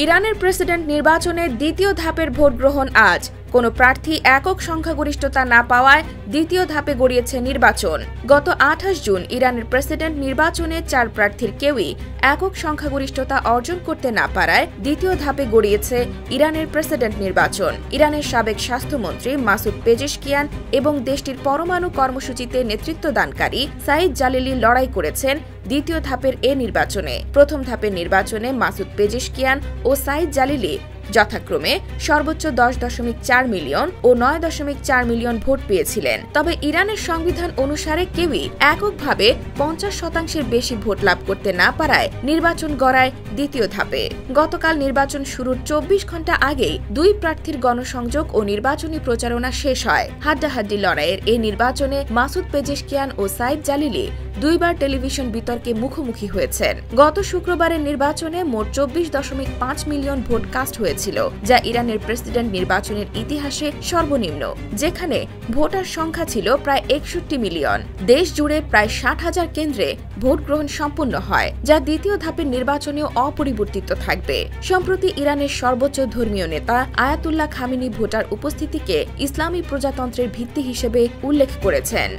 ইরানের প্রেসিডেন্ট নির্বাচনের দ্বিতীয় ধাপের ভোট গ্রহণ আজ। কোনো প্রার্থী একক সংখ্যাগরিষ্ঠতা না পাওয়ায় দ্বিতীয় ধাপে গড়িয়েছে নির্বাচন। গত 28 জুন ইরানের প্রেসিডেন্ট নির্বাচনে 4 প্রার্থীর কেউই একক সংখ্যাগরিষ্ঠতা অর্জন করতে না পারায় দ্বিতীয় ধাপে গড়িয়েছে ইরানের প্রেসিডেন্ট নির্বাচন। ইরানের সাবেক স্বাস্থ্যমন্ত্রী মাসুদ পেজেশকিয়ান এবং দেশটির পরমাণু কর্মসূচিতে নেতৃত্বদানকারী সাইদ জালিলি লড়াই করেছেন দ্বিতীয় ধাপের এ নির্বাচনে। প্রথম ধাপের নির্বাচনে মাসুদ পেজেশকিয়ান ও সাইদ জালিলি যথাক্রমে সর্বোচ্চ 10.4 মিলিয়ন ও 9.4 মিলিয়ন ভোট পেয়েছিলেন। তবে ইরানের সংবিধান অনুসারে কেউই এককভাবে 50% বেশি ভোট লাভ করতে না পারায় নির্বাচন গড়ায় দ্বিতীয় ধাপে। গতকাল নির্বাচন শুরুর 24 ঘণ্টা আগেই দুই প্রার্থীর গণসংযোগ ও নির্বাচনী প্রচারণা শেষ হয়। হাড্ডাহাড্ডি লড়াইয়ের এই নির্বাচনে মাসুদ পেজেশকিয়ান ও সাইদ জালিলি দুইবার টেলিভিশন বিতর্কে মুখোমুখি হয়েছেন। গত শুক্রবারের নির্বাচনে মোট 24.5 মিলিয়ন ভোট কাস্ট হয়েছিল, যা ইরানের প্রেসিডেন্ট নির্বাচনের ইতিহাসে সর্বনিম্ন, যেখানে ভোটার সংখ্যা ছিল প্রায় 61 মিলিয়ন। দেশ জুড়ে প্রায় 60,000 কেন্দ্রে ভোট গ্রহণ সম্পন্ন হয়, যা দ্বিতীয় ধাপের নির্বাচনেও অপরিবর্তিত থাকবে। সম্প্রতি ইরানের সর্বোচ্চ ধর্মীয় নেতা আয়াতুল্লাহ খামেনি ভোটার উপস্থিতিকে ইসলামী প্রজাতন্ত্রের ভিত্তি হিসেবে উল্লেখ করেছেন।